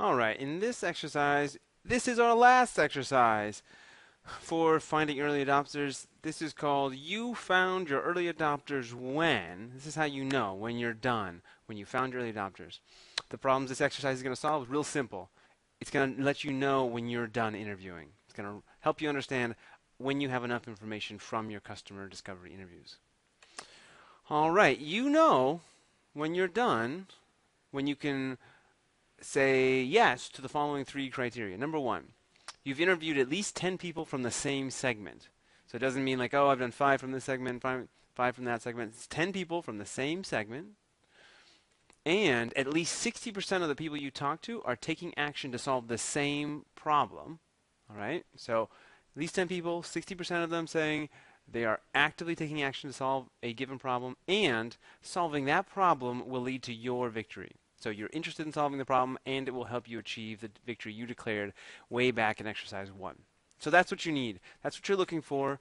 All right, in this exercise, this is our last exercise for finding early adopters. This is called You Found Your Early Adopters When. This is how you know when you're done, when you found your early adopters. The problems this exercise is going to solve is real simple. It's going to let you know when you're done interviewing. It's going to help you understand when you have enough information from your customer discovery interviews. All right, you know when you're done, when you can say yes to the following three criteria. Number one, you've interviewed at least 10 people from the same segment. So it doesn't mean like, oh, I've done 5 from this segment, five from that segment. It's 10 people from the same segment. And at least 60% of the people you talk to are taking action to solve the same problem. All right? So at least 10 people, 60% of them saying they are actively taking action to solve a given problem, and solving that problem will lead to your victory. So you're interested in solving the problem, and it will help you achieve the victory you declared way back in exercise 1. So that's what you need. That's what you're looking for.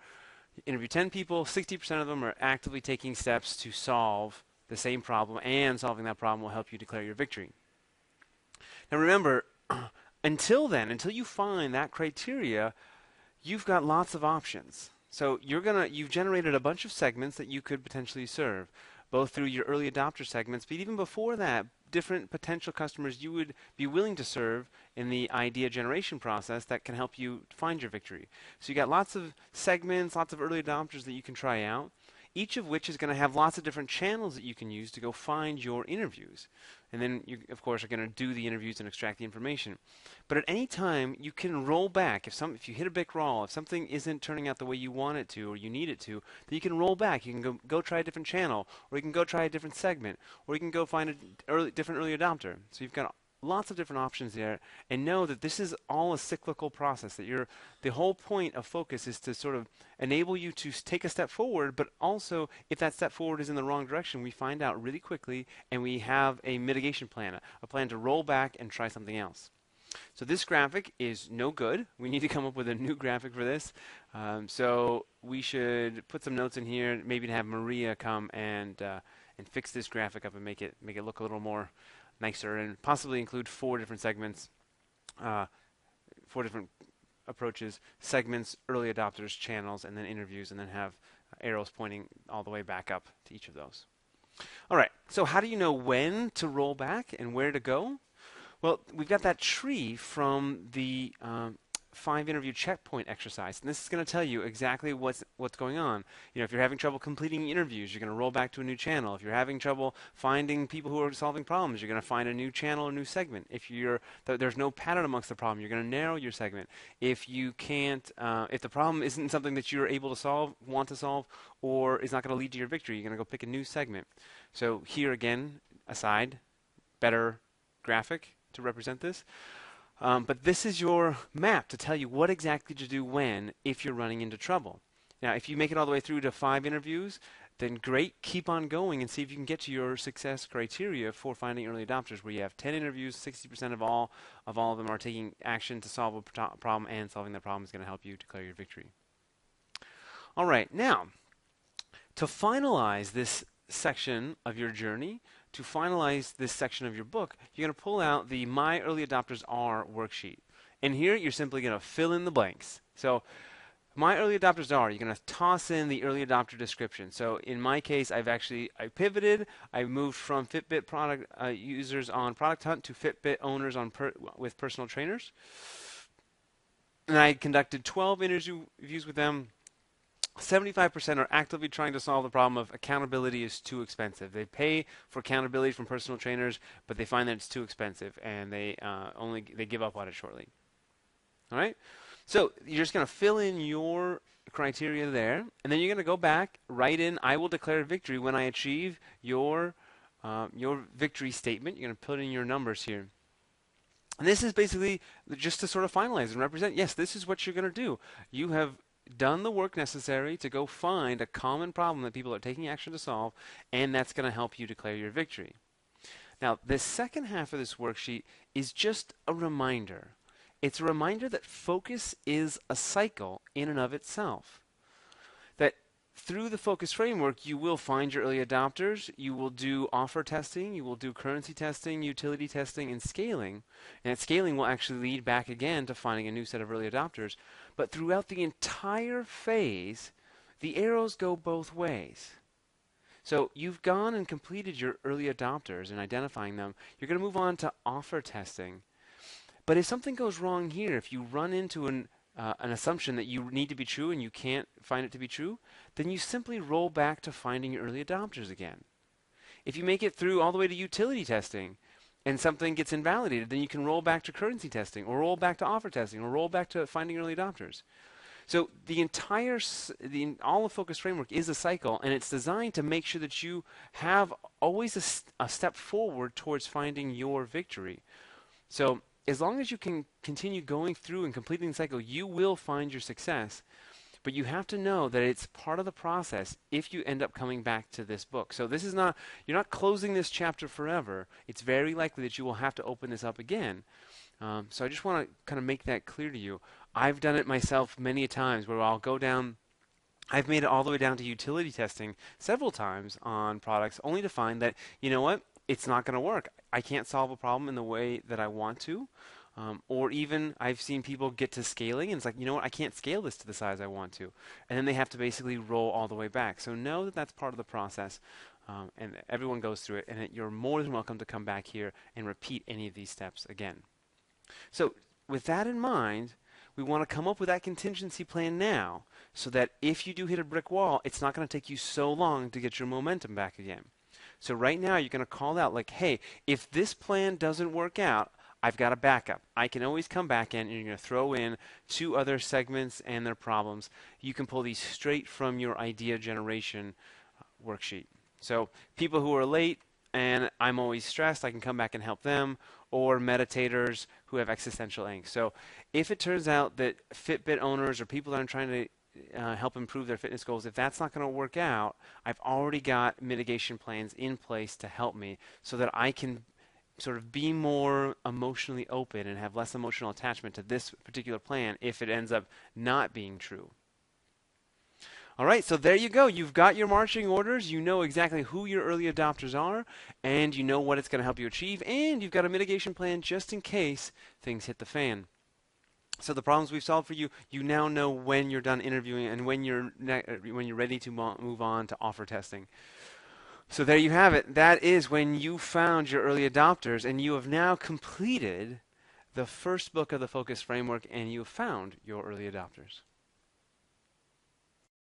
Interview 10 people, 60% of them are actively taking steps to solve the same problem, and solving that problem will help you declare your victory. Now remember, until then, until you find that criteria, you've got lots of options. So you've generated a bunch of segments that you could potentially serve, both through your early adopter segments, but even before that, different potential customers you would be willing to serve in the idea generation process that can help you find your victory. So you got lots of segments, lots of early adopters that you can try out, each of which is going to have lots of different channels that you can use to go find your interviews. And then you, of course, are going to do the interviews and extract the information. But at any time, you can roll back. If you hit a brick wall, if something isn't turning out the way you want it to or you need it to, then you can roll back. You can go try a different channel, or you can go try a different segment, or you can go find a different early adopter. So you've got lots of different options there, and know that this is all a cyclical process. The whole point of focus is to sort of enable you to take a step forward, but also if that step forward is in the wrong direction, we find out really quickly, and we have a mitigation plan, a plan to roll back and try something else. So this graphic is no good. We need to come up with a new graphic for this. So we should put some notes in here, maybe to have Maria come and fix this graphic up and make it look a little more nicer, and possibly include 4 different segments, 4 different approaches: segments, early adopters, channels, and then interviews, and then have arrows pointing all the way back up to each of those. All right, so how do you know when to roll back and where to go? Well, we've got that tree from the 5-interview checkpoint exercise, and this is going to tell you exactly what's going on. You know, if you're having trouble completing interviews, you're going to roll back to a new channel. If you're having trouble finding people who are solving problems, you're going to find a new channel or new segment. If there's no pattern amongst the problem, you're going to narrow your segment. If you can't, if the problem isn't something that you're able to solve, want to solve, or is not going to lead to your victory, you're going to go pick a new segment. So here again, aside, better graphic to represent this. But this is your map to tell you what exactly to do when, if you're running into trouble. Now, if you make it all the way through to 5 interviews, then great, keep on going and see if you can get to your success criteria for finding early adopters, where you have 10 interviews, 60% of all of them are taking action to solve a problem, and solving that problem is going to help you declare your victory. All right, now, to finalize this section of your journey, to finalize this section of your book, you're going to pull out the My Early Adopters Are worksheet. And here you're simply going to fill in the blanks. So My Early Adopters Are, you're going to toss in the early adopter description. So in my case, I pivoted. I moved from Fitbit product users on Product Hunt to Fitbit owners with personal trainers. And I conducted 12 interviews with them. 75% are actively trying to solve the problem of accountability is too expensive. They pay for accountability from personal trainers, but they find that it's too expensive, and they give up on it shortly. All right? So you're just going to fill in your criteria there, and then you're going to go back, write in, I will declare victory when I achieve your victory statement. You're going to put in your numbers here. And this is basically just to sort of finalize and represent, yes, this is what you're going to do. You have done the work necessary to go find a common problem that people are taking action to solve, and that's going to help you declare your victory. Now, the second half of this worksheet is just a reminder. It's a reminder that focus is a cycle in and of itself. That through the focus framework, you will find your early adopters, you will do offer testing, you will do currency testing, utility testing, and scaling. And scaling will actually lead back again to finding a new set of early adopters. But throughout the entire phase, the arrows go both ways. So you've gone and completed your early adopters and identifying them. You're going to move on to offer testing. But if something goes wrong here, if you run into an assumption that you need to be true and you can't find it to be true, then you simply roll back to finding your early adopters again. If you make it through all the way to utility testing and something gets invalidated, then you can roll back to currency testing or roll back to offer testing or roll back to finding early adopters. So the entire, all of Focus Framework is a cycle, and it's designed to make sure that you have always a step forward towards finding your victory. So as long as you can continue going through and completing the cycle, you will find your success. But you have to know that it's part of the process if you end up coming back to this book. So this is not, you're not closing this chapter forever. It's very likely that you will have to open this up again. So I just want to kind of make that clear to you. I've done it myself many a times where I'll go down, I've made it all the way down to utility testing several times on products only to find that, you know what, it's not going to work. I can't solve a problem in the way that I want to. Or even I've seen people get to scaling and it's like, you know what, I can't scale this to the size I want to. And then they have to basically roll all the way back. So know that that's part of the process. And everyone goes through it. And you're more than welcome to come back here and repeat any of these steps again. So with that in mind, we want to come up with that contingency plan now so that if you do hit a brick wall, it's not going to take you so long to get your momentum back again. So right now you're going to call out like, hey, if this plan doesn't work out, I've got a backup. I can always come back in and you're going to throw in 2 other segments and their problems. You can pull these straight from your idea generation worksheet. So people who are late and I'm always stressed, I can come back and help them, or meditators who have existential angst. So if it turns out that Fitbit owners or people that are trying to help improve their fitness goals, if that's not going to work out, I've already got mitigation plans in place to help me so that I can sort of be more emotionally open and have less emotional attachment to this particular plan if it ends up not being true. All right, so there you go. You've got your marching orders. You know exactly who your early adopters are, and you know what it's going to help you achieve, and you've got a mitigation plan just in case things hit the fan. So the problems we've solved for you, you now know when you're done interviewing and when you're ready to move on to offer testing. So there you have it. That is when you found your early adopters, and you have now completed the first book of the Focus Framework, and you have found your early adopters.